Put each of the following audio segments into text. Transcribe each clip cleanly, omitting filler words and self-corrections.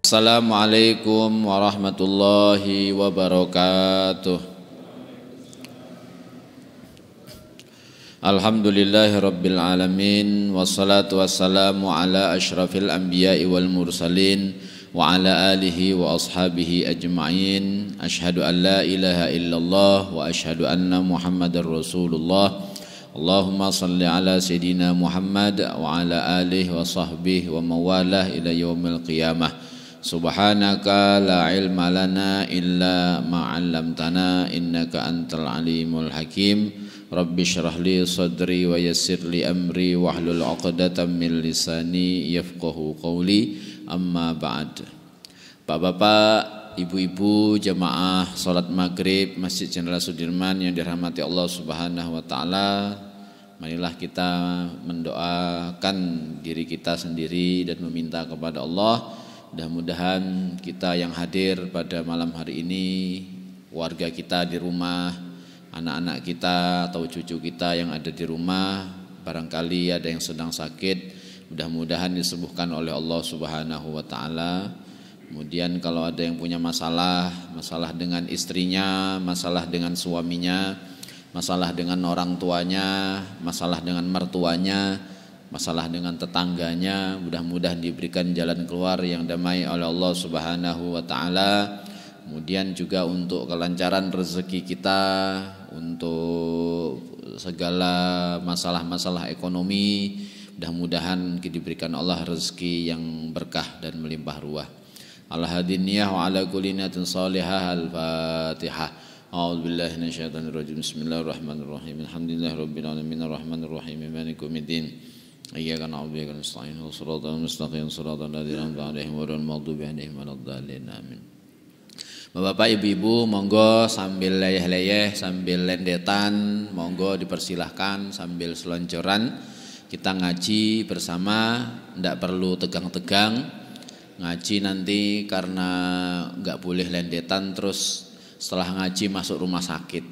Assalamualaikum warahmatullahi wabarakatuh. Alhamdulillahi rabbil alamin, wassalatu wassalamu ala asyrafil anbiya'i wal mursalin wa ala alihi wa ashabihi ajma'in. Asyhadu an la ilaha illallah wa asyhadu anna muhammadar rasulullah. Allahumma salli ala sayyidina Muhammad wa ala alihi wa sahbihi wa mawalah ila yaumil qiyamah. Subhanaka la ilma lana illa ma 'allamtana innaka antal alimul hakim. Rabbi syrah li sadri wa yassir li amri wahlul 'uqdatam min lisani yafqahu qawli. Amma ba'd. Bapak-bapak, ibu-ibu, jamaah salat maghrib Masjid Jenderal Sudirman yang dirahmati Allah Subhanahu wa taala, marilah kita mendoakan diri kita sendiri dan meminta kepada Allah, mudah-mudahan kita yang hadir pada malam hari ini, warga kita di rumah, anak-anak kita atau cucu kita yang ada di rumah, barangkali ada yang sedang sakit, mudah-mudahan disembuhkan oleh Allah Subhanahu wa taala. Kemudian kalau ada yang punya masalah dengan istrinya, masalah dengan suaminya, masalah dengan orang tuanya, masalah dengan mertuanya, masalah dengan tetangganya, mudah-mudahan diberikan jalan keluar yang damai oleh Allah Subhanahu wa taala. Kemudian juga untuk kelancaran rezeki kita, untuk segala masalah-masalah ekonomi, mudah-mudahan diberikan Allah rezeki yang berkah dan melimpah ruah. Al-hadiniyah wa ala kulli niyatin salihah. Al-Fatihah. A'udzu billahi minasyaitonir rajim. Bismillahirrahmanirrahim. Alhamdulillahirabbil alamin arrahmanir rahim maliki yaumiddin. Iyyaka na'budu wa iyyaka nasta'in. Shiratal mustaqim shiratal ladzina an'amta 'alaihim ghairil maghdubi 'alaihim waladdallin. Amin. Bapak ibu-ibu, monggo sambil leyeh-leyeh, sambil lendetan, monggo dipersilahkan sambil selonjoran kita ngaji bersama, tidak perlu tegang-tegang. Ngaji nanti karena nggak boleh lendetan terus setelah ngaji masuk rumah sakit.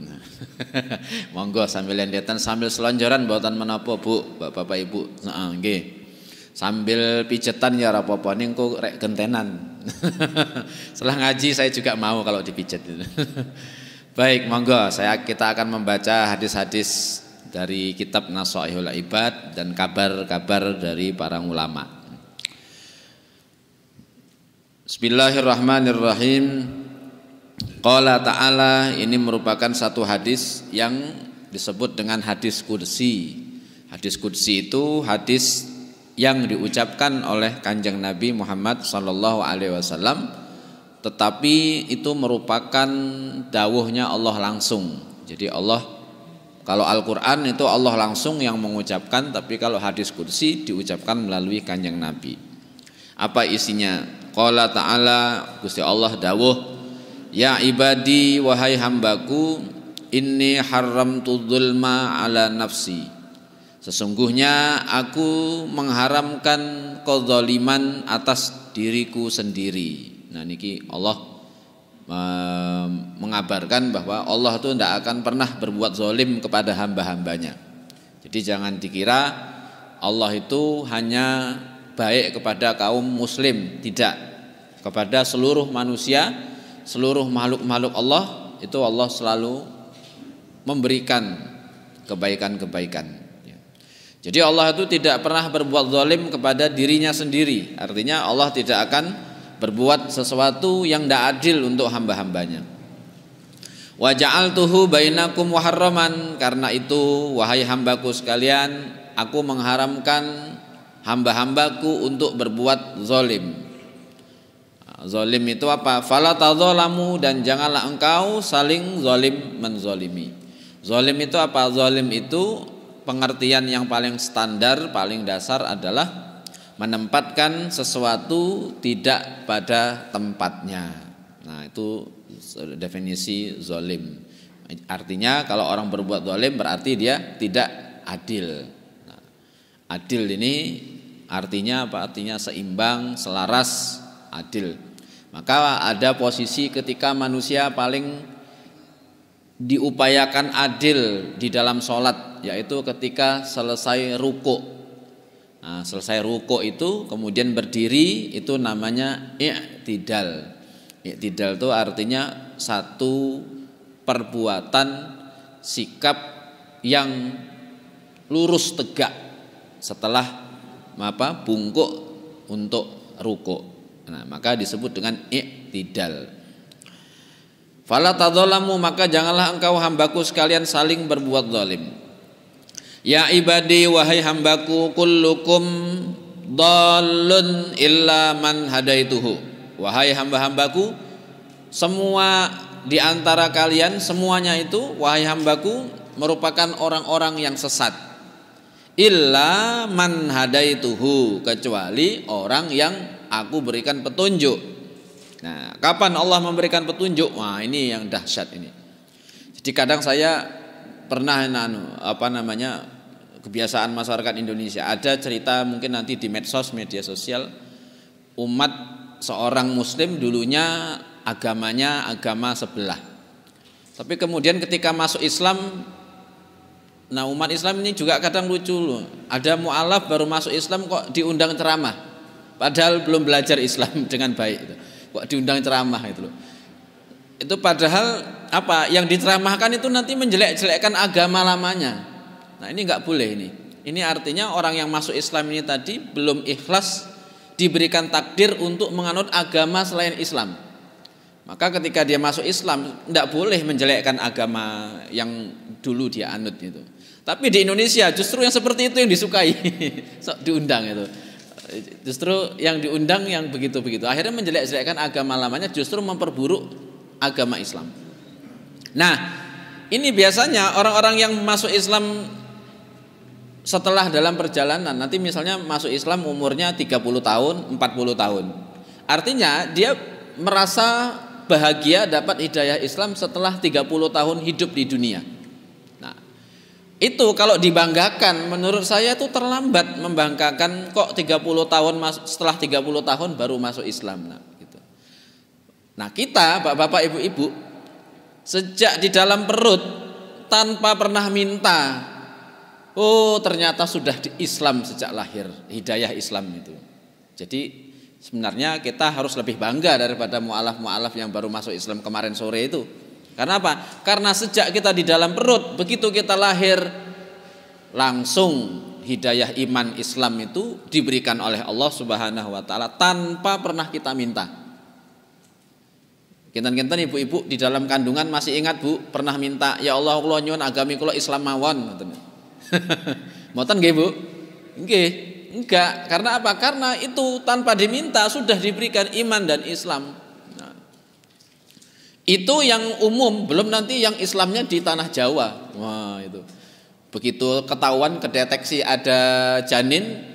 Monggo sambil lendetan sambil selonjoran mboten menapa Bu, Bapak Ibu. Nggih. Sambil pijetan ya ora apa-apa ning kok rek gentenan. Setelah ngaji saya juga mau kalau dipijet. Baik, monggo kita akan membaca hadis-hadis dari kitab Nasaihul Ibad dan kabar-kabar dari para ulama. Bismillahirrahmanirrahim. Qala ta'ala, ini merupakan satu hadis yang disebut dengan hadis qudsi. Hadis qudsi itu hadis yang diucapkan oleh Kanjeng Nabi Muhammad sallallahu alaihi wasallam, tetapi itu merupakan dawuhnya Allah langsung. Jadi Allah, kalau Al-Qur'an itu Allah langsung yang mengucapkan, tapi kalau hadis qudsi diucapkan melalui Kanjeng Nabi. Apa isinya? Qala ta'ala, Gusti Allah dawuh, ya ibadi wahai hambaku, inni haramtu dzulma ala nafsi. Sesungguhnya aku mengharamkan kezaliman atas diriku sendiri. Nah niki Allah mengabarkan bahwa Allah itu tidak akan pernah berbuat zalim kepada hamba-hambanya. Jadi jangan dikira Allah itu hanya baik kepada kaum muslim, tidak. Kepada seluruh manusia, seluruh makhluk-makhluk Allah, itu Allah selalu memberikan kebaikan-kebaikan. Jadi Allah itu tidak pernah berbuat zalim kepada dirinya sendiri. Artinya Allah tidak akan berbuat sesuatu yang tidak adil untuk hamba-hambanya. Wa ja'altuhu bainakum muharraman, karena itu wahai hambaku sekalian, aku mengharamkan hamba-hambaku untuk berbuat zalim. Zalim itu apa? Fala tadzalamu, dan janganlah engkau saling zalim menzalimi. Zalim itu apa? Zalim itu pengertian yang paling standar, paling dasar adalah menempatkan sesuatu tidak pada tempatnya. Nah, itu definisi zalim. Artinya kalau orang berbuat zalim berarti dia tidak adil. Nah, adil ini artinya apa? Artinya seimbang, selaras, adil. Maka ada posisi ketika manusia paling diupayakan adil di dalam sholat, yaitu ketika selesai ruku. Nah, selesai rukuk itu kemudian berdiri, itu namanya i'tidal. I'tidal itu artinya satu perbuatan sikap yang lurus tegak setelah bungkuk untuk rukuk. Nah, maka disebut dengan i'tidal. Fala tadzalamu, maka janganlah engkau hambaku sekalian saling berbuat zalim. Ya ibadi, wahai hambaku, kullukum dhallun illa man hadaituhu. Wahai hamba-hambaku, semua di antara kalian, semuanya itu wahai hambaku merupakan orang-orang yang sesat. Illa man hadaituhu, kecuali orang yang aku berikan petunjuk. Nah, kapan Allah memberikan petunjuk? Wah, ini yang dahsyat ini. Jadi kadang saya pernah kebiasaan masyarakat Indonesia, ada cerita mungkin nanti di media sosial, umat seorang muslim dulunya agamanya agama sebelah, tapi kemudian ketika masuk Islam, nah umat Islam ini juga kadang lucu loh, ada mu'alaf baru masuk Islam kok diundang ceramah, padahal belum belajar Islam dengan baik, kok diundang ceramah itu loh. Itu padahal yang diceramahkan itu nanti menjelek-jelekkan agama lamanya. Nah, ini nggak boleh ini. Ini artinya orang yang masuk Islam ini tadi belum ikhlas, diberikan takdir untuk menganut agama selain Islam. Maka ketika dia masuk Islam, nggak boleh menjelekkan agama yang dulu dia anut itu. Tapi di Indonesia justru yang seperti itu yang disukai, diundang itu. Justru yang diundang yang begitu-begitu. Akhirnya menjelek-jelekkan agama lamanya, justru memperburuk agama Islam. Nah, ini biasanya orang-orang yang masuk Islam setelah dalam perjalanan, nanti misalnya masuk Islam umurnya 30 tahun, 40 tahun. Artinya dia merasa bahagia dapat hidayah Islam setelah 30 tahun hidup di dunia. Nah, itu kalau dibanggakan, menurut saya itu terlambat membanggakan kok 30 tahun setelah 30 tahun baru masuk Islam. Nah, gitu. Nah, kita bapak-bapak, ibu-ibu, sejak di dalam perut tanpa pernah minta, oh ternyata sudah di Islam sejak lahir, hidayah Islam itu. Jadi sebenarnya kita harus lebih bangga daripada mu'alaf-mu'alaf yang baru masuk Islam kemarin sore itu. Karena apa? Karena sejak kita di dalam perut, begitu kita lahir, langsung hidayah iman Islam itu diberikan oleh Allah Subhanahu wa taala tanpa pernah kita minta. Kinten-kinten ibu-ibu di dalam kandungan masih ingat Bu, pernah minta, ya Allah kula nyuwun agami kula Islam mawon. Mboten nggih Bu? Nggih, enggak. Karena apa? Karena itu tanpa diminta sudah diberikan iman dan Islam. Nah, itu yang umum, belum nanti yang Islamnya di tanah Jawa. Wah, itu. Begitu ketahuan, kedeteksi ada janin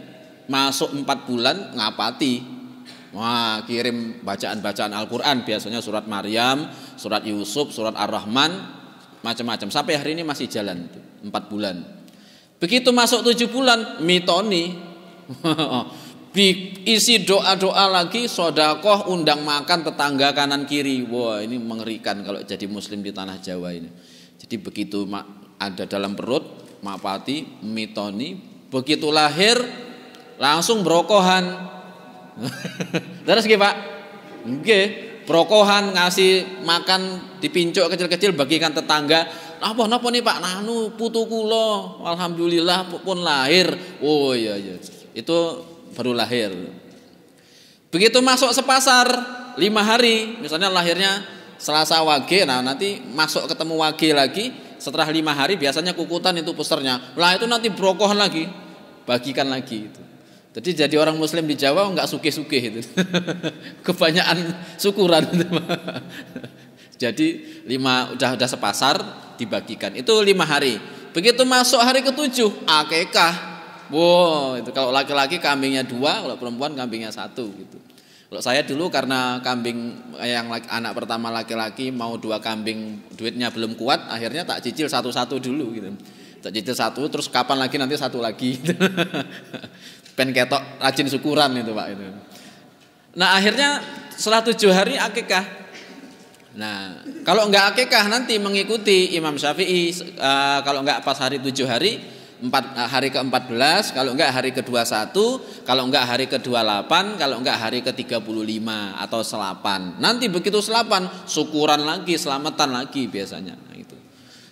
masuk 4 bulan ngapati. Wah, kirim bacaan-bacaan Al-Qur'an, biasanya surat Maryam, surat Yusuf, surat Ar-Rahman, macam-macam. Sampai hari ini masih jalan 4 bulan. Begitu masuk 7 bulan, mitoni, isi doa-doa lagi, sodakoh, undang makan tetangga kanan kiri. Wah, ini mengerikan kalau jadi muslim di tanah Jawa ini. Jadi begitu ada dalam perut, mapati, mitoni, begitu lahir langsung brokohan. Terus gimana Pak? Nggih, brokohan, ngasih makan dipincuk kecil-kecil bagikan tetangga. Napa nih Pak? Nanu putu kula, alhamdulillah pun lahir. Oh iya. Itu baru lahir. Begitu masuk sepasar 5 hari, misalnya lahirnya Selasa Wage, nah nanti masuk ketemu Wage lagi, setelah 5 hari biasanya kukutan itu pusernya. Lah itu nanti brokohan lagi, bagikan lagi itu. Jadi jadi orang muslim di Jawa enggak sugih-sugih itu. Kebanyakan syukuran itu. Jadi 5 udah sepasar dibagikan. Itu 5 hari. Begitu masuk hari ke-7 akikah. Wow, itu kalau laki-laki kambingnya 2, kalau perempuan kambingnya 1 gitu. Kalau saya dulu karena kambing yang anak pertama laki-laki mau 2 kambing, duitnya belum kuat, akhirnya tak cicil satu-satu dulu gitu. Tak cicil 1, terus kapan lagi nanti 1 lagi. Pen ketok rajin syukuran itu Pak itu. Nah, akhirnya setelah 7 hari akikah. Nah, kalau enggak akikah nanti mengikuti Imam Syafi'i, kalau enggak pas hari 7 hari hari ke-14, kalau enggak hari ke-21, kalau enggak hari ke-28, kalau enggak hari ke-35 atau selapan. Nanti begitu selapan, syukuran lagi, selamatan lagi biasanya.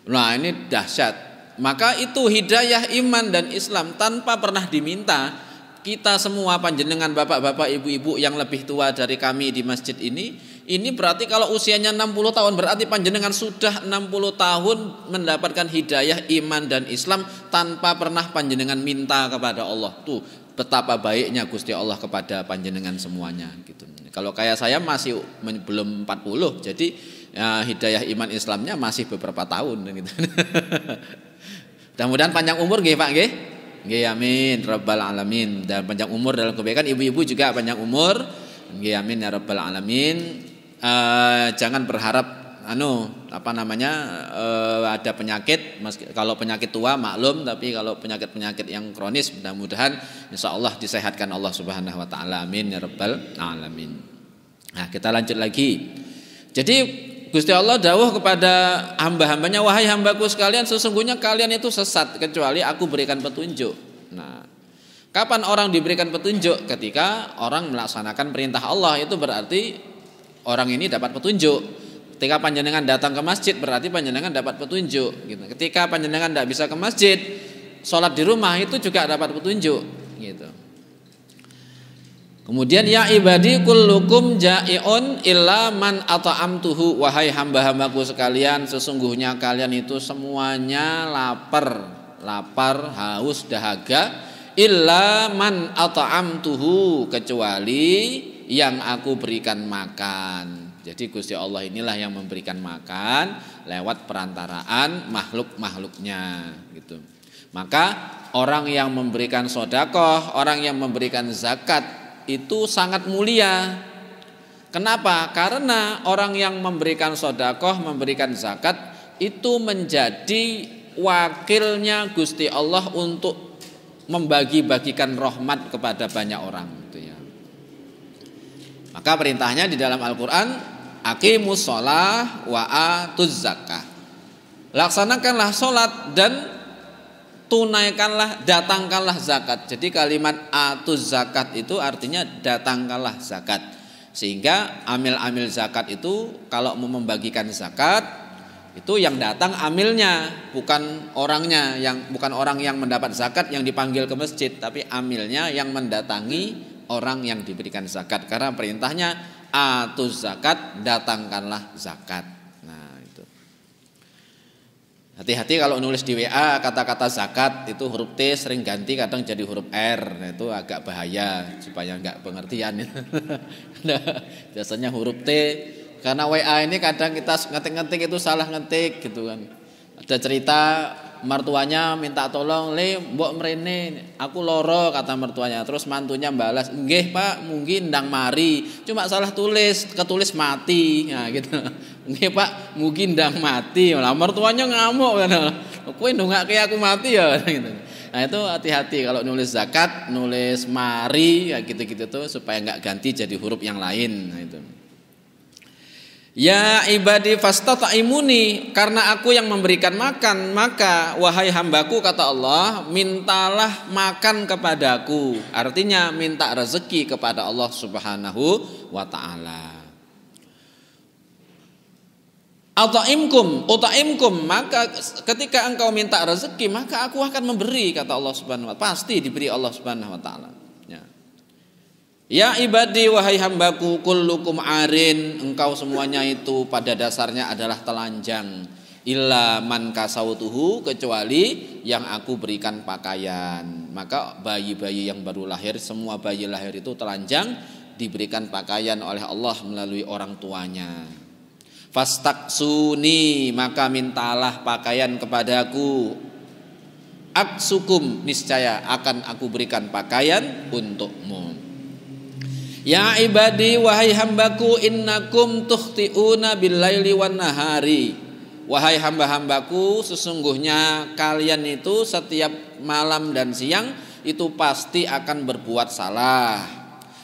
Nah ini dahsyat. Maka itu hidayah iman dan Islam tanpa pernah diminta. Kita semua panjenengan bapak-bapak, ibu-ibu yang lebih tua dari kami di masjid ini berarti kalau usianya 60 tahun berarti panjenengan sudah 60 tahun mendapatkan hidayah iman dan Islam tanpa pernah panjenengan minta kepada Allah. Tuh betapa baiknya Gusti Allah kepada panjenengan semuanya gitu. Kalau kayak saya masih belum 40, jadi ya, hidayah iman Islamnya masih beberapa tahun gitu. Mudah-mudahan panjang umur nggih Pak nggih. Nggih amin rabbal alamin. Dan panjang umur dalam kebaikan, ibu-ibu juga panjang umur. Nggih amin ya rabbal alamin. Jangan berharap ada penyakit. Kalau penyakit tua maklum, tapi kalau penyakit-penyakit yang kronis mudah-mudahan insyaallah disehatkan Allah Subhanahu wa taala. Amin ya rabbal alamin. Nah, kita lanjut lagi. Jadi Gusti Allah dawuh kepada hamba-hambanya, wahai hambaku sekalian, sesungguhnya kalian itu sesat kecuali aku berikan petunjuk. Nah, kapan orang diberikan petunjuk? Ketika orang melaksanakan perintah Allah, itu berarti orang ini dapat petunjuk. Ketika panjenengan datang ke masjid berarti panjenengan dapat petunjuk. Gitu. Ketika panjenengan tidak bisa ke masjid, sholat di rumah itu juga dapat petunjuk. Gitu. Kemudian ya ibadi kullukum ja'iun illa man ata'amtuhu, wahai hamba-hambaku sekalian, sesungguhnya kalian itu semuanya lapar, haus, dahaga, illa man ata'amtuhu, kecuali yang aku berikan makan. Jadi Gusti Allah inilah yang memberikan makan lewat perantaraan makhluk-makhluknya gitu. Maka orang yang memberikan sedekah, orang yang memberikan zakat itu sangat mulia. Kenapa? Karena orang yang memberikan sedekah, memberikan zakat itu menjadi wakilnya Gusti Allah untuk membagi-bagikan rahmat kepada banyak orang gitu ya. Maka perintahnya di dalam Al-Qur'an, aqimus shalah wa atuz zakah. Laksanakanlah salat dan tunaikanlah, datangkanlah zakat. Jadi kalimat atuz zakat itu artinya datangkanlah zakat. Sehingga amil-amil zakat itu kalau mau membagikan zakat itu yang datang amilnya, bukan orangnya, bukan orang yang mendapat zakat yang dipanggil ke masjid, tapi amilnya yang mendatangi orang yang diberikan zakat. Karena perintahnya atuz zakat, datangkanlah zakat. Hati-hati kalau nulis di WA kata-kata zakat itu huruf T sering ganti kadang jadi huruf R. Nah, itu agak bahaya supaya enggak pengertian. Biasanya huruf T karena WA ini kadang kita ngetik-ngetik itu salah ngetik gitu kan. Ada cerita mertuanya minta tolong, "Le, mbok mrene, aku loro," kata mertuanya. Terus mantunya balas, "Nggih, Pak, mungkin ndang mari. Cuma salah ketulis mati." Nah, gitu. "Nggih, Pak, mungkin ndang mati." Lah mertuanya ngamuk kan. "Kowe ndongake aku mati ya?" gitu. Nah, itu hati-hati kalau nulis zakat, nulis mari ya gitu-gitu tuh supaya enggak ganti jadi huruf yang lain. Nah, itu. Ya ibadi fastata'imuni, karena aku yang memberikan makan, maka wahai hambaku kata Allah, mintalah makan kepadaku. Artinya minta rezeki kepada Allah Subhanahu wa taala. Uta'imkum, maka ketika engkau minta rezeki maka aku akan memberi, kata Allah Subhanahu wa taala. Pasti diberi Allah Subhanahu wa taala. Ya ibadi wahai hambaku kullukum arin, engkau semuanya itu pada dasarnya adalah telanjang. Illa man kasautuhu, kecuali yang aku berikan pakaian. Maka bayi-bayi yang baru lahir, semua bayi lahir itu telanjang, diberikan pakaian oleh Allah melalui orang tuanya. Fastaksuni, maka mintalah pakaian kepadaku. Aksukum, niscaya akan aku berikan pakaian untukmu. Ya ibadi wahai hambaku innakum tukhti'una billaili wan nahari. Wahai hamba-hambaku, sesungguhnya kalian itu setiap malam dan siang itu pasti akan berbuat salah.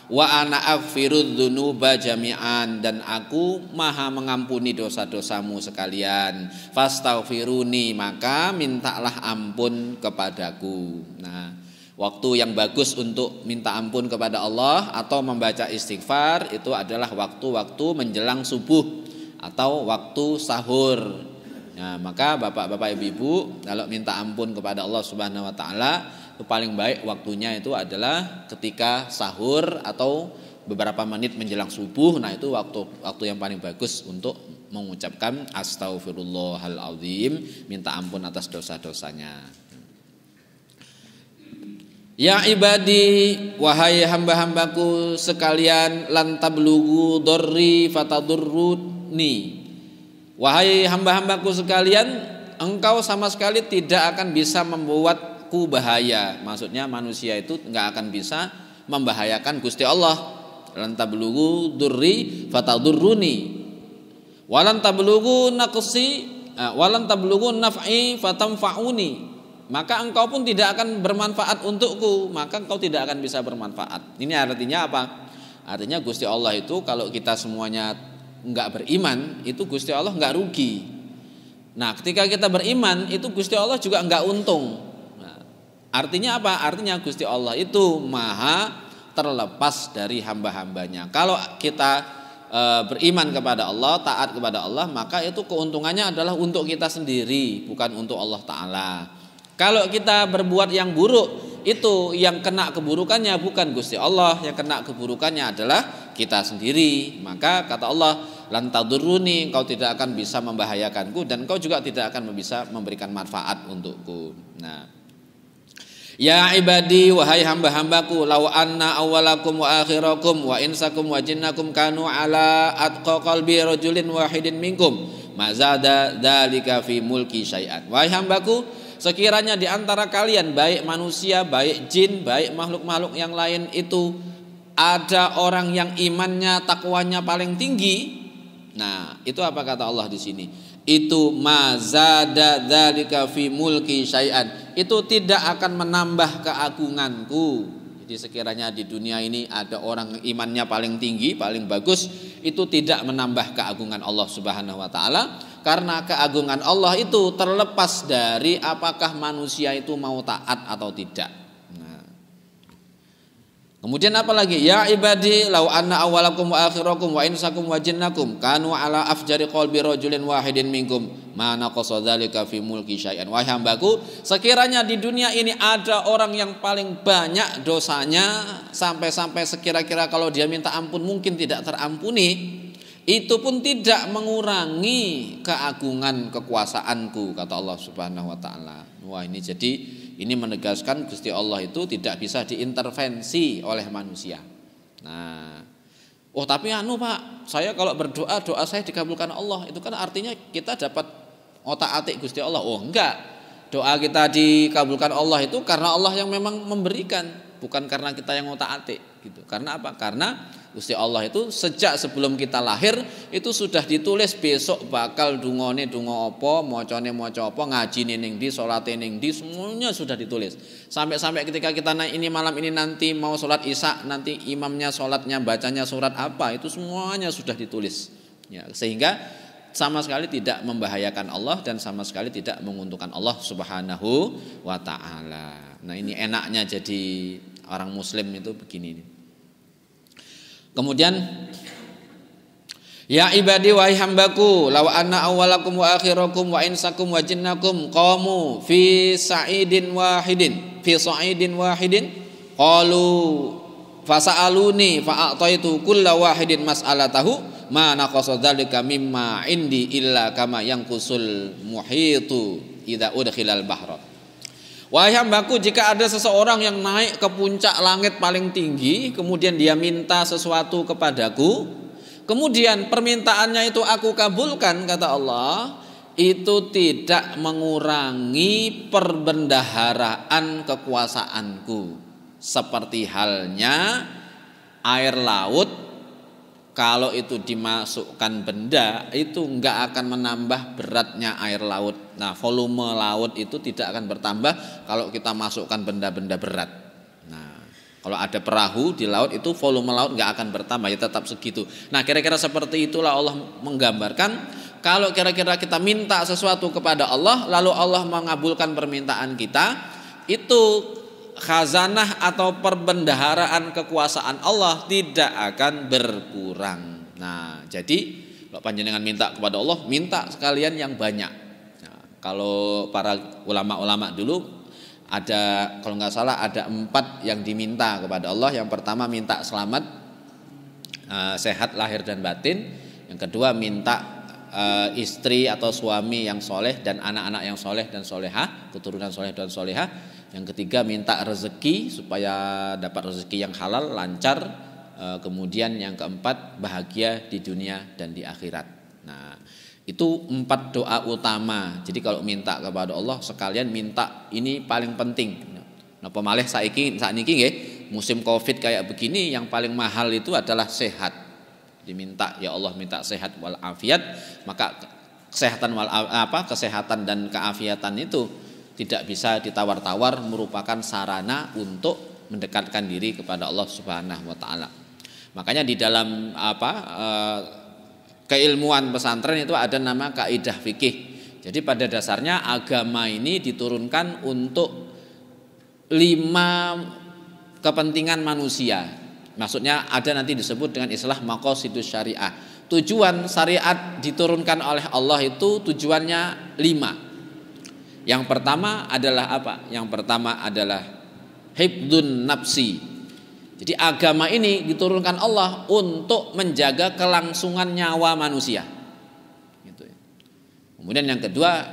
Wa ana aghfirudz dzunuba jami'an, dan aku maha mengampuni dosa-dosamu sekalian. Fastaghfiruni, maka mintalah ampun kepadaku. Nah, waktu yang bagus untuk minta ampun kepada Allah atau membaca istighfar itu adalah waktu-waktu menjelang subuh atau waktu sahur. Nah, maka bapak-bapak ibu-ibu kalau minta ampun kepada Allah Subhanahu wa taala itu paling baik waktunya itu adalah ketika sahur atau beberapa menit menjelang subuh. Nah, itu waktu yang paling bagus untuk mengucapkan astaghfirullahal azim, minta ampun atas dosa-dosanya. Ya ibadi, wahai hamba-hambaku sekalian, lan tablughu dharri fatadurruni. Wahai hamba-hambaku sekalian, engkau sama sekali tidak akan bisa membuatku bahaya. Maksudnya manusia itu enggak akan bisa membahayakan Gusti Allah. Lan tablughu dharri fatadurruni. Walan tablughu naqsi, walan tablughu naf'i fatamfa'uni. Maka engkau pun tidak akan bermanfaat untukku, maka engkau tidak akan bisa bermanfaat. Ini artinya apa? Artinya Gusti Allah itu kalau kita semuanya enggak beriman, itu Gusti Allah enggak rugi. Nah, ketika kita beriman, itu Gusti Allah juga enggak untung. Nah, artinya apa? Artinya Gusti Allah itu maha terlepas dari hamba-hambanya. Kalau kita beriman kepada Allah, taat kepada Allah, maka itu keuntungannya adalah untuk kita sendiri, bukan untuk Allah Ta'ala. Kalau kita berbuat yang buruk, itu yang kena keburukannya bukan Gusti Allah, yang kena keburukannya adalah kita sendiri. Maka kata Allah, lan tadurruni, engkau tidak akan bisa membahayakanku dan engkau juga tidak akan bisa memberikan manfaat untukku. Nah, ya ibadi, wahai hamba-hambaku, law anna awwalakum wa akhirakum wa insakum wa jinnakum kanu ala atqa qalbi rajulin wahidin minkum mazada dzalika fi mulki syai'an. Wahai hambaku, sekiranya di antara kalian, baik manusia, baik jin, baik makhluk-makhluk yang lain itu ada orang yang imannya, takwanya paling tinggi. Nah, itu apa kata Allah di sini? Itu mazada dzalika fi mulki syai'an. Itu tidak akan menambah keagunganku. Jadi sekiranya di dunia ini ada orang imannya paling tinggi, paling bagus, itu tidak menambah keagungan Allah Subhanahu wa taala. Karena keagungan Allah itu terlepas dari apakah manusia itu mau taat atau tidak. Nah, kemudian apa lagi? Ya ibadi, law anna awwalakum wa akhirakum wa insakum wa jinnakum kanu ala afjari qalbi rajulin wahidin minkum ma naqasa dzalika fi mulki syai'an. Wahai hambaku, sekiranya di dunia ini ada orang yang paling banyak dosanya, sampai-sampai sekira-kira kalau dia minta ampun mungkin tidak terampuni, itu pun tidak mengurangi keagungan kekuasaanku, kata Allah Subhanahu wa taala. Wah, ini jadi ini menegaskan Gusti Allah itu tidak bisa diintervensi oleh manusia. Nah, oh tapi Pak, saya kalau berdoa, doa saya dikabulkan Allah, itu kan artinya kita dapat otak-atik Gusti Allah. Oh enggak, doa kita dikabulkan Allah itu karena Allah yang memang memberikan, bukan karena kita yang otak-atik gitu. Karena apa? Karena Gusti Allah itu sejak sebelum kita lahir itu sudah ditulis besok bakal dungone dungo apa, mocone moco apa, ngajine ning ndi, salate ning ndi, semuanya sudah ditulis. Sampai-sampai ketika kita naik ini malam ini nanti mau sholat Isya, nanti imamnya sholatnya bacanya surat apa, itu semuanya sudah ditulis. Ya, sehingga sama sekali tidak membahayakan Allah dan sama sekali tidak menguntungkan Allah Subhanahu wa taala. Nah, ini enaknya jadi orang muslim itu begini. Kemudian, ya ibadi, wahai hambaku, law anna awwalakum wa akhirakum wa insakum wa jinnakum qamu fi sa'idin wahidin qalu fasa'aluni fa'ataitu kulla wahidin mas'alatahu ma naqasa dzalika mimma indi illa kama yanqusul muhitu idza udkhilal bahra. Wahai hambaku, jika ada seseorang yang naik ke puncak langit paling tinggi, kemudian dia minta sesuatu kepadaku, kemudian permintaannya itu aku kabulkan, kata Allah, itu tidak mengurangi perbendaharaan kekuasaanku. Seperti halnya air laut, kalau itu dimasukkan benda, itu enggak akan menambah beratnya air laut. Nah, volume laut itu tidak akan bertambah kalau kita masukkan benda-benda berat. Nah, Kalau ada perahu di laut itu volume laut nggak akan bertambah, ya tetap segitu. Nah kira-kira seperti itulah Allah menggambarkan. Kalau kira-kira kita minta sesuatu kepada Allah, lalu Allah mengabulkan permintaan kita, itu khazanah atau perbendaharaan kekuasaan Allah tidak akan berkurang. Nah jadi kalau panjenengan minta kepada Allah, minta sekalian yang banyak. Nah, kalau para ulama-ulama dulu ada, kalau nggak salah ada 4 yang diminta kepada Allah. Yang pertama minta selamat, sehat lahir dan batin. Yang kedua minta istri atau suami yang soleh dan anak-anak yang soleh dan solehah, keturunan soleh dan solehah. Yang ketiga minta rezeki supaya dapat rezeki yang halal, lancar. Kemudian yang keempat bahagia di dunia dan di akhirat. Nah itu 4 doa utama. Jadi kalau minta kepada Allah sekalian minta ini paling penting. Napa malih sakniki nggih musim Covid kayak begini yang paling mahal itu adalah sehat. Diminta ya Allah minta sehat wal afiat, maka kesehatan dan keafiatan itu tidak bisa ditawar-tawar, merupakan sarana untuk mendekatkan diri kepada Allah Subhanahu wa taala. Makanya di dalam keilmuan pesantren itu ada nama kaidah fikih. Jadi pada dasarnya agama ini diturunkan untuk 5 kepentingan manusia. Maksudnya ada nanti disebut dengan istilah maqasidus syariah. Tujuan syariat diturunkan oleh Allah itu tujuannya 5. Yang pertama adalah apa? Yang pertama adalah hifdzun nafsi. Jadi agama ini diturunkan Allah untuk menjaga kelangsungan nyawa manusia. Gitu ya. Kemudian yang kedua,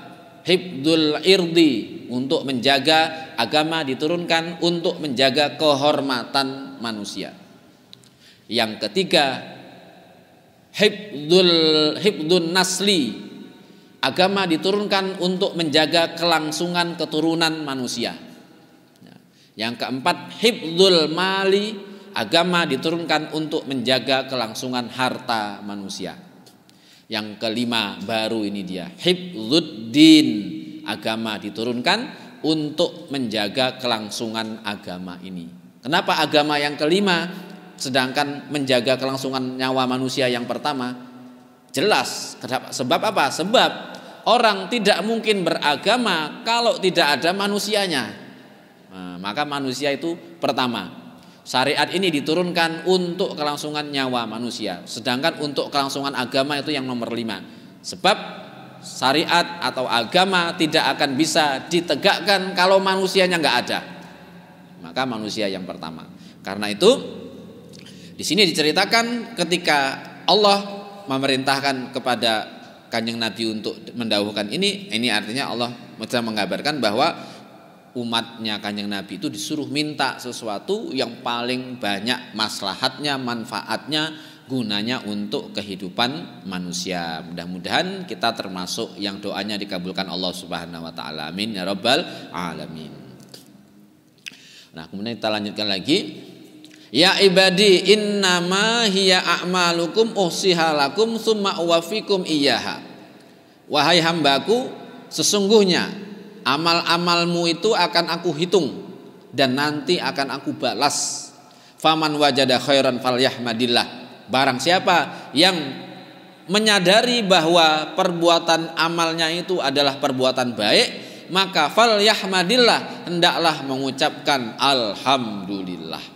hifdzul irdi, untuk menjaga, agama diturunkan untuk menjaga kehormatan manusia. Yang ketiga, hifdzun nasli, agama diturunkan untuk menjaga kelangsungan keturunan manusia. Yang keempat, hifdzul mali, agama diturunkan untuk menjaga kelangsungan harta manusia. Yang kelima, baru ini dia, hifdzuddin, agama diturunkan untuk menjaga kelangsungan agama ini. Kenapa agama yang kelima sedangkan menjaga kelangsungan nyawa manusia yang pertama? Jelas, sebab apa? Sebab orang tidak mungkin beragama kalau tidak ada manusianya. Nah, maka manusia itu pertama. Syariat ini diturunkan untuk kelangsungan nyawa manusia. Sedangkan untuk kelangsungan agama itu yang nomor 5. Sebab syariat atau agama tidak akan bisa ditegakkan kalau manusianya nggak ada. Maka manusia yang pertama. Karena itu di sini diceritakan ketika Allah memerintahkan kepada Kanjeng Nabi untuk mendahulukan ini artinya Allah mengabarkan bahwa umatnya Kanjeng Nabi itu disuruh minta sesuatu yang paling banyak maslahatnya, manfaatnya, gunanya untuk kehidupan manusia. Mudah-mudahan kita termasuk yang doanya dikabulkan Allah Subhanahu wa taala. Amin ya rabbal alamin. Nah, kemudian kita lanjutkan lagi. Ya ibadi innama hiya a'malukum uhsihalakum tsumma uwaffikum iyyaha. Wahai hambaku, sesungguhnya amal-amalmu itu akan aku hitung dan nanti akan aku balas. Faman wajada khairan falyahmadillah. Barang siapa yang menyadari bahwa perbuatan amalnya itu adalah perbuatan baik, maka falyahmadillah, hendaklah mengucapkan alhamdulillah.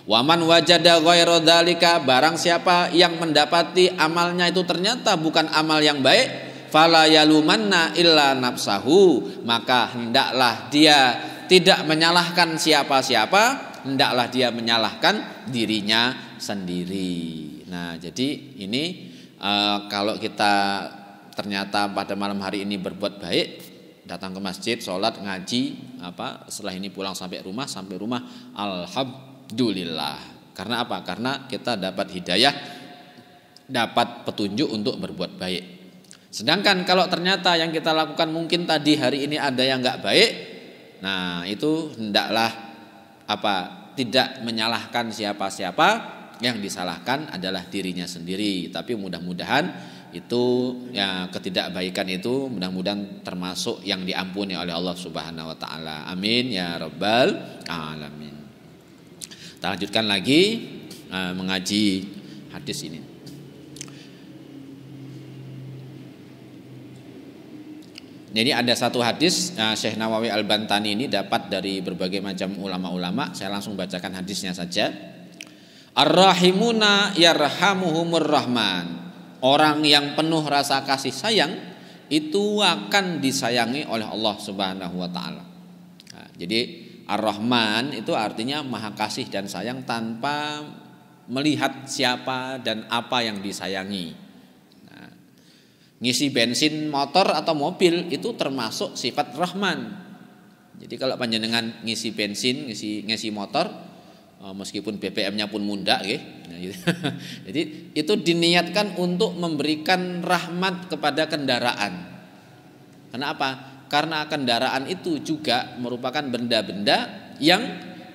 Waman wajada ghaira dzalika, barang siapa yang mendapati amalnya itu ternyata bukan amal yang baik, fala yalumanna illa nafsahu, maka hendaklah dia tidak menyalahkan siapa-siapa, hendaklah dia menyalahkan dirinya sendiri. Nah, jadi ini kalau kita ternyata pada malam hari ini berbuat baik, datang ke masjid, sholat, ngaji, setelah ini pulang sampai rumah alhamdulillah. Karena apa? Karena kita dapat hidayah, dapat petunjuk untuk berbuat baik. Sedangkan kalau ternyata yang kita lakukan mungkin tadi hari ini ada yang enggak baik, nah itu hendaklah tidak menyalahkan siapa-siapa, yang disalahkan adalah dirinya sendiri. Tapi mudah-mudahan itu ya, ketidakbaikan itu mudah-mudahan termasuk yang diampuni oleh Allah Subhanahu wa taala. Amin ya rabbal alamin. Kita lanjutkan lagi mengaji hadis ini. Jadi ada satu hadis Syekh Nawawi Al-Bantani ini dapat dari berbagai macam ulama-ulama. Saya langsung bacakan hadisnya saja. Ar-rahimuna yarhamuhumur rahman. Orang yang penuh rasa kasih sayang itu akan disayangi oleh Allah Subhanahu wa taala. Nah, jadi Ar-Rahman itu artinya maha kasih dan sayang tanpa melihat siapa dan apa yang disayangi. Nah, ngisi bensin motor atau mobil itu termasuk sifat Rahman. Jadi kalau panjenengan ngisi bensin, ngisi motor, meskipun BBM-nya pun mundak, nah, gitu. Jadi itu diniatkan untuk memberikan rahmat kepada kendaraan. Kenapa? Karena kendaraan itu juga merupakan benda-benda yang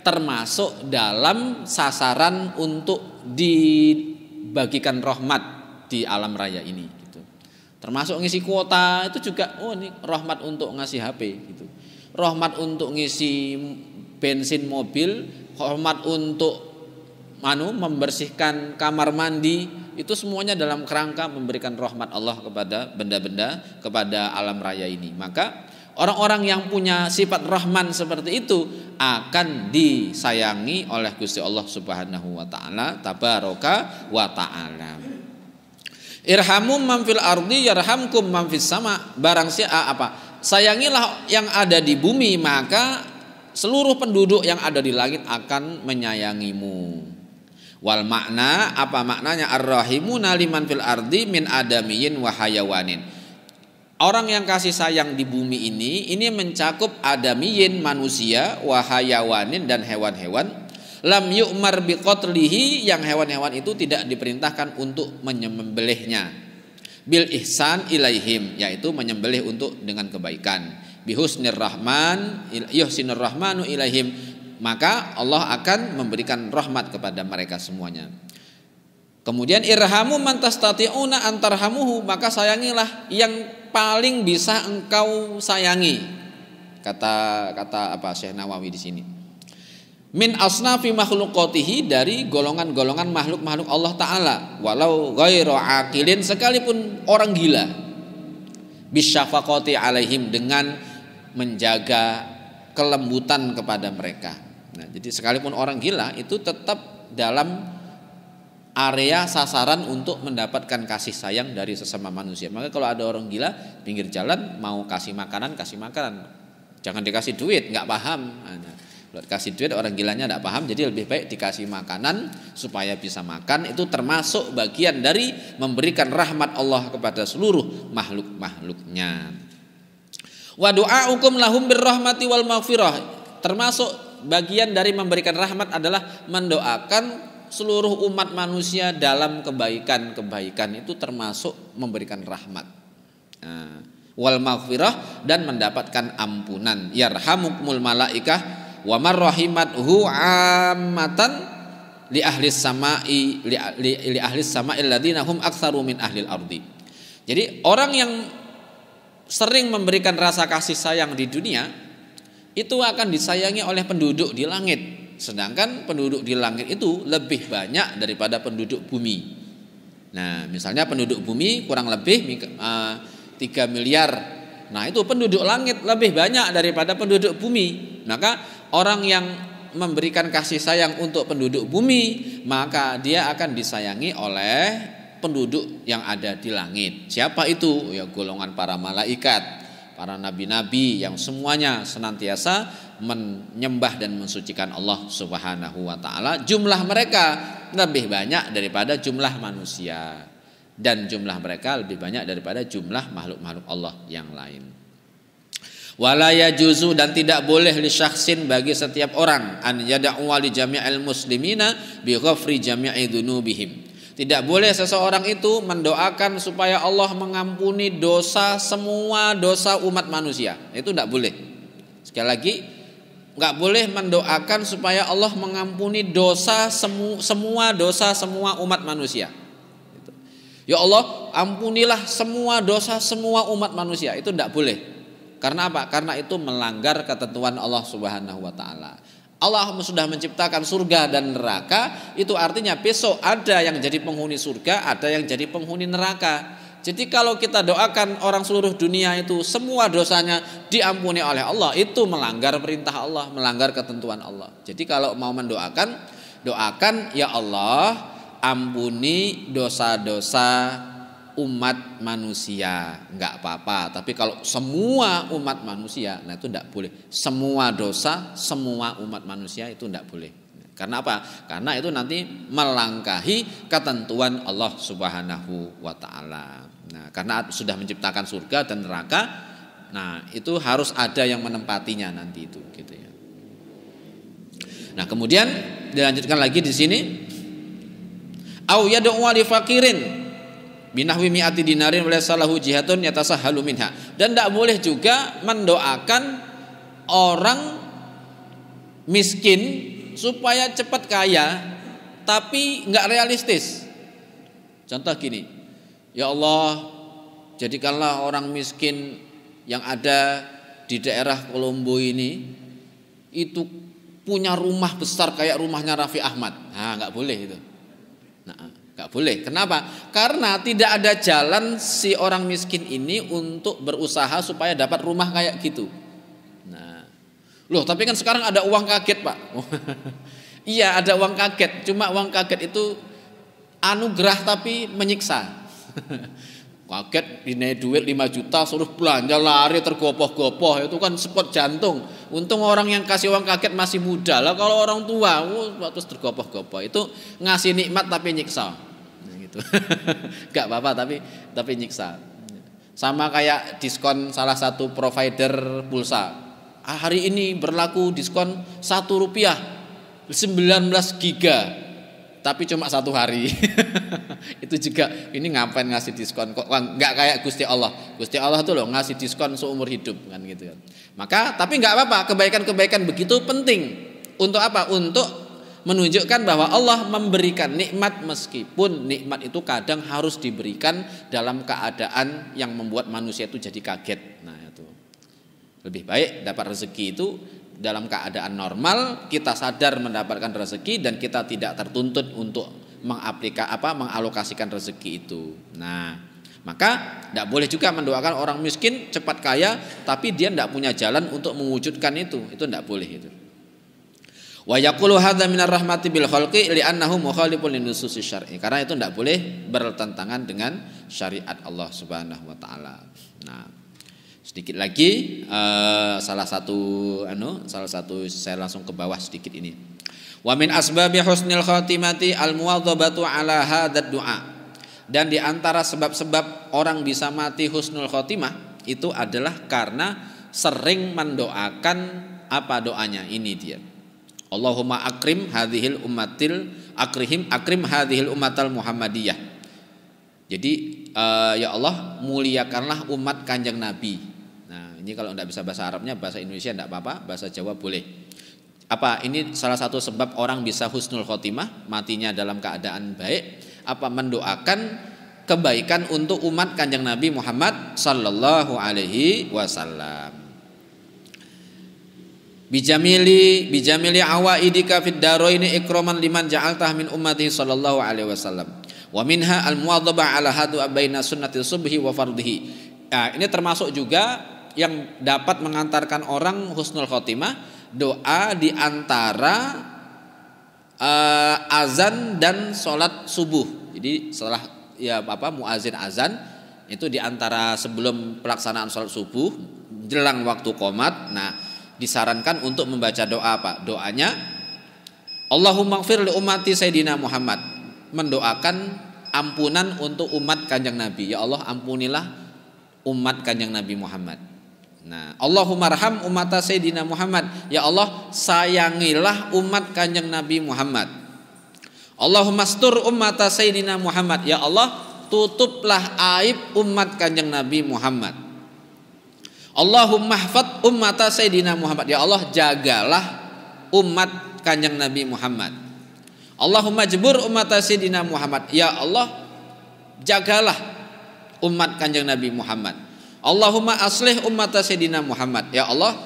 termasuk dalam sasaran untuk dibagikan rahmat di alam raya ini gitu. Termasuk ngisi kuota itu juga ini rahmat untuk ngasih HP gitu. Rahmat untuk ngisi bensin mobil, rahmat untuk membersihkan kamar mandi, itu semuanya dalam kerangka memberikan rahmat Allah kepada benda-benda, kepada alam raya ini. Maka orang-orang yang punya sifat Rahman seperti itu akan disayangi oleh Gusti Allah Subhanahu wa taala, tabaraka wa taala. Irhamu man fil ardi yarhamkum man fis sama. Barang sayangilah yang ada di bumi, maka seluruh penduduk yang ada di langit akan menyayangimu. Wal makna, apa maknanya? Ar-rahimuna liman fil ardi min adamiyin wa hayawanin. Orang yang kasih sayang di bumi ini mencakup adamiyin, manusia, wa hayawanin, dan hewan-hewan. Lam yu'mar biqatlihi, yang hewan-hewan itu tidak diperintahkan untuk menyembelihnya. Bil ihsan ilaihim, yaitu menyembelih untuk dengan kebaikan. Bihusnir rahman yuhsinur rahmanu ilaihim, maka Allah akan memberikan rahmat kepada mereka semuanya. Kemudian irhamu man tastati'una antarhamuhu, maka sayangilah yang paling bisa engkau sayangi. Kata Syekh Nawawi di sini. Min asnafi makhluqatihi, dari golongan-golongan makhluk-makhluk Allah taala, walau ghairu aqilin, sekalipun orang gila. Bisyafaqati alaihim, dengan menjaga kelembutan kepada mereka. Nah, jadi sekalipun orang gila itu tetap dalam area sasaran untuk mendapatkan kasih sayang dari sesama manusia. Maka kalau ada orang gila pinggir jalan mau kasih makanan, jangan dikasih duit, nggak paham. Nah, kalau dikasih duit orang gilanya nggak paham, jadi lebih baik dikasih makanan supaya bisa makan. Itu termasuk bagian dari memberikan rahmat Allah kepada seluruh makhluk-makhluknya. Wa du'aukum lahum birrahmati wal maghfirah, termasuk bagian dari memberikan rahmat adalah mendoakan seluruh umat manusia dalam kebaikan-kebaikan, itu termasuk memberikan rahmat. Wal maghfirah, dan mendapatkan ampunan. Yarhamukumul malaikah wa marrahimathu ammatan li ahli samai li ahli samai alladziina hum aktsaru min ahli al-ardi. Jadi orang yang sering memberikan rasa kasih sayang di dunia itu akan disayangi oleh penduduk di langit. Sedangkan penduduk di langit itu lebih banyak daripada penduduk bumi. Nah, misalnya penduduk bumi kurang lebih 3 miliar. Nah, itu penduduk langit lebih banyak daripada penduduk bumi. Maka orang yang memberikan kasih sayang untuk penduduk bumi, maka dia akan disayangi oleh penduduk yang ada di langit. Siapa itu? Ya, golongan para malaikat, para nabi-nabi yang semuanya senantiasa menyembah dan mensucikan Allah Subhanahu wa taala. Jumlah mereka lebih banyak daripada jumlah manusia, dan jumlah mereka lebih banyak daripada jumlah makhluk-makhluk Allah yang lain. Wala yajuzu, dan tidak boleh li syakhsin, bagi setiap orang, an yad'u li jami'il muslimina bi ghafri jami'i dzunubihim. Tidak boleh seseorang itu mendoakan supaya Allah mengampuni semua dosa umat manusia. Itu tidak boleh. Sekali lagi, enggak boleh mendoakan supaya Allah mengampuni semua dosa semua umat manusia. Ya Allah, ampunilah semua dosa semua umat manusia. Itu tidak boleh. Karena apa? Karena itu melanggar ketentuan Allah Subhanahu wa taala. Allah sudah menciptakan surga dan neraka, itu artinya besok ada yang jadi penghuni surga, ada yang jadi penghuni neraka. Jadi kalau kita doakan orang seluruh dunia itu semua dosanya diampuni oleh Allah, itu melanggar perintah Allah, melanggar ketentuan Allah. Jadi kalau mau mendoakan, doakan ya Allah ampuni dosa-dosa umat manusia, enggak apa-apa. Tapi kalau semua umat manusia, nah itu enggak boleh. Semua dosa, semua umat manusia itu enggak boleh. Karena apa? Karena itu nanti melangkahi ketentuan Allah Subhanahu wa taala. Nah, karena sudah menciptakan surga dan neraka, nah itu harus ada yang menempatinya nanti itu, gitu ya. Nah, kemudian dilanjutkan lagi di sini, au yad'u li faqirin binahwi mi'ati dinarin wa salahu jihatun yatasahhalu minha. Dan tidak boleh juga mendoakan orang miskin supaya cepat kaya tapi enggak realistis. Contoh gini, ya Allah jadikanlah orang miskin yang ada di daerah Kolombo ini itu punya rumah besar kayak rumahnya Raffi Ahmad. Nah, enggak boleh itu. Nah, enggak boleh. Kenapa? Karena tidak ada jalan si orang miskin ini untuk berusaha supaya dapat rumah kayak gitu. Nah, loh tapi kan sekarang ada uang kaget Pak. Iya ada uang kaget. Cuma uang kaget itu anugerah tapi menyiksa. Kaget dinai duit 5 juta suruh belanja lari tergopoh-gopoh, itu kan spot jantung. Untung orang yang kasih uang kaget masih muda lah, kalau orang tua terus tergopoh-gopoh itu ngasih nikmat tapi nyiksa gitu. Gak apa-apa tapi nyiksa. Sama kayak diskon salah satu provider pulsa, hari ini berlaku diskon Rp1 19 giga tapi cuma 1 hari. Itu juga ini ngapain ngasih diskon kok nggak kayak Gusti Allah. Gusti Allah tuh loh ngasih diskon seumur hidup kan gitu kan. Maka tapi nggak apa-apa, kebaikan-kebaikan begitu penting. Untuk apa? Untuk menunjukkan bahwa Allah memberikan nikmat, meskipun nikmat itu kadang harus diberikan dalam keadaan yang membuat manusia itu jadi kaget. Nah, itu. Lebih baik dapat rezeki itu dalam keadaan normal, kita sadar mendapatkan rezeki dan kita tidak tertuntut untuk mengalokasikan rezeki itu. Nah, maka tidak boleh juga mendoakan orang miskin cepat kaya tapi dia tidak punya jalan untuk mewujudkan itu tidak boleh itu. Wa yaqulu hadza minar rahmati bil khalqi li'annahu mukhalifun linususis syar'i. Karena itu tidak boleh bertentangan dengan syariat Allah Subhanahu wa taala. Nah, sedikit lagi salah satu saya langsung ke bawah sedikit ini. Wa min asbabi husnil khatimati al-muwadhabatu ala hadzal du'a. Dan di antara sebab-sebab orang bisa mati husnul khatimah itu adalah karena sering mendoakan apa doanya, ini dia. Allahumma akrim hadhil ummatal Muhammadiyah. Jadi ya Allah muliakanlah umat Kanjeng Nabi. Ini kalau tidak bisa bahasa Arabnya, bahasa Indonesia tidak apa-apa, bahasa Jawa boleh. Apa ini salah satu sebab orang bisa husnul khotimah, matinya dalam keadaan baik, apa mendoakan kebaikan untuk umat Kanjeng Nabi Muhammad sallallahu alaihi wasallam. Bijamili awaidika fid daraini ikraman liman ja'altah min ummati sallallahu alaihi wasallam. Wa minha al-muwadhabah ala hadu baina sunnati subhi wa fardhihi. Nah, ini termasuk juga yang dapat mengantarkan orang husnul khotimah, doa di antara azan dan sholat subuh. Jadi setelah muazin azan itu di antara sebelum pelaksanaan sholat subuh jelang waktu qomat. Nah, disarankan untuk membaca doa apa? Doanya Allahumma ighfir li ummati sayyidina Muhammad, mendoakan ampunan untuk umat Kanjeng Nabi. Ya Allah ampunilah umat Kanjeng Nabi Muhammad. Nah, Allahumma arham ummata sayyidina Muhammad. Ya Allah sayangilah umat Kanjeng Nabi Muhammad. Allahumma astur ummata sayyidina Muhammad. Ya Allah tutuplah aib umat Kanjeng Nabi Muhammad. Allahumma hafadz ummata sayyidina Muhammad. Ya Allah jagalah umat Kanjeng Nabi Muhammad. Allahumma jebur ummata sayyidina Muhammad. Ya Allah jagalah umat Kanjeng Nabi Muhammad. Allahumma aslih ummata sayyidina Muhammad. Ya Allah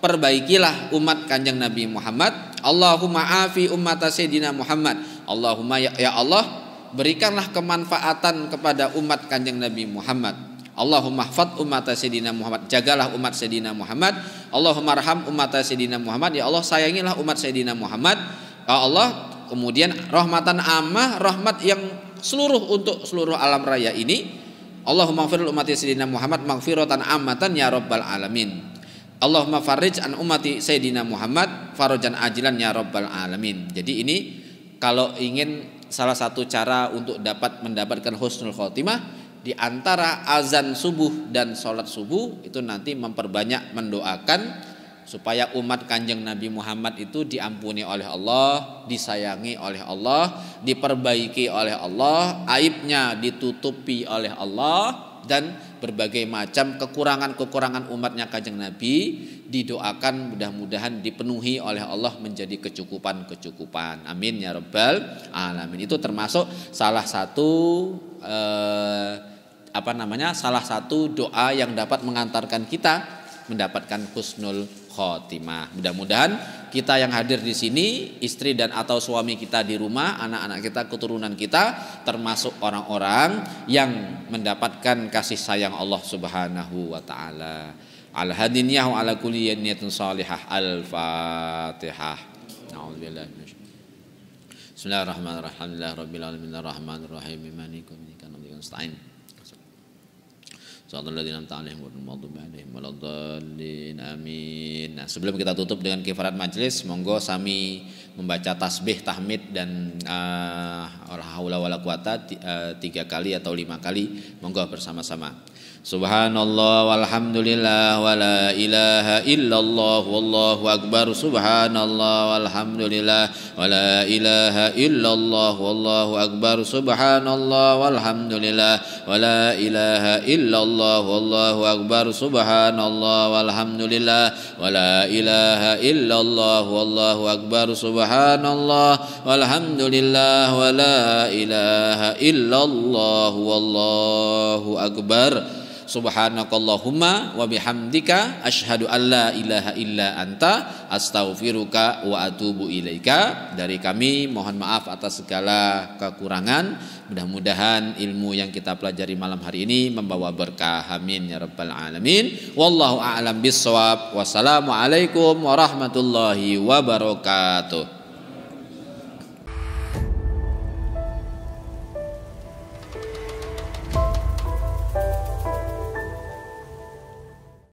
perbaikilah umat Kanjeng Nabi Muhammad. Allahumma afi ummata sayyidina Muhammad. Allahumma ya Allah, berikanlah kemanfaatan kepada umat Kanjeng Nabi Muhammad. Allahumma hfadz ummata sayyidina Muhammad, jagalah umat sayyidina Muhammad. Allahumma arham ummata sayyidina Muhammad, ya Allah sayangilah umat sayyidina Muhammad. Ya Allah, kemudian rahmatan ammah, rahmat yang seluruh untuk seluruh alam raya ini. Allahumma ighfir ummati sayyidina Muhammad maghfiratan ammatan ya rabbal alamin. Allahumma farij an ummati sayyidina Muhammad farajan ajilan ya rabbal alamin. Jadi ini kalau ingin salah satu cara untuk dapat mendapatkan husnul khotimah, di antara azan subuh dan sholat subuh itu nanti memperbanyak mendoakan supaya umat Kanjeng Nabi Muhammad itu diampuni oleh Allah, disayangi oleh Allah, diperbaiki oleh Allah, aibnya ditutupi oleh Allah, dan berbagai macam kekurangan-kekurangan umatnya Kanjeng Nabi didoakan mudah-mudahan dipenuhi oleh Allah menjadi kecukupan-kecukupan. Amin ya rabbal alamin. Itu termasuk salah satu salah satu doa yang dapat mengantarkan kita mendapatkan husnul khotimah. Mudah-mudahan kita yang hadir di sini, istri dan atau suami kita di rumah, anak-anak kita, keturunan kita, termasuk orang-orang yang mendapatkan kasih sayang Allah Subhanahu wa taala. Al-hadiniyah wa ala kulli niyatin salihah. Al-Fatihah. A'udzubillahi minasyaitonir. Bismillahirrahmanirrahim. Alhamdulillahirabbil alamin arrahmanir rahim maliki yaumiddin iyyaka nasta'in. Amin. Nah, sebelum kita tutup dengan kifarat majelis, monggo sami membaca tasbih, tahmid dan haula wala quwata 3 kali atau 5 kali. Monggo bersama-sama. Subhanallah walhamdulillah wala ilaha illallah wallahu akbar. Subhanallah walhamdulillah wala ilaha illallah wallahu akbar. Subhanallah walhamdulillah wala ilaha illallah wallahu akbar. Subhanallah walhamdulillah wala ilaha illallah wallahu akbar. Subhanallah walhamdulillah wala ilaha illallah wallahu akbar. Subhanakallahumma wa bihamdika asyhadu an la ilaha illa anta astaghfiruka wa atubu ilaika. Dari kami mohon maaf atas segala kekurangan. Mudah-mudahan ilmu yang kita pelajari malam hari ini membawa berkah. Amin ya rabbal alamin. Wallahu a'lam bissawab. Wassalamualaikum warahmatullahi wabarakatuh.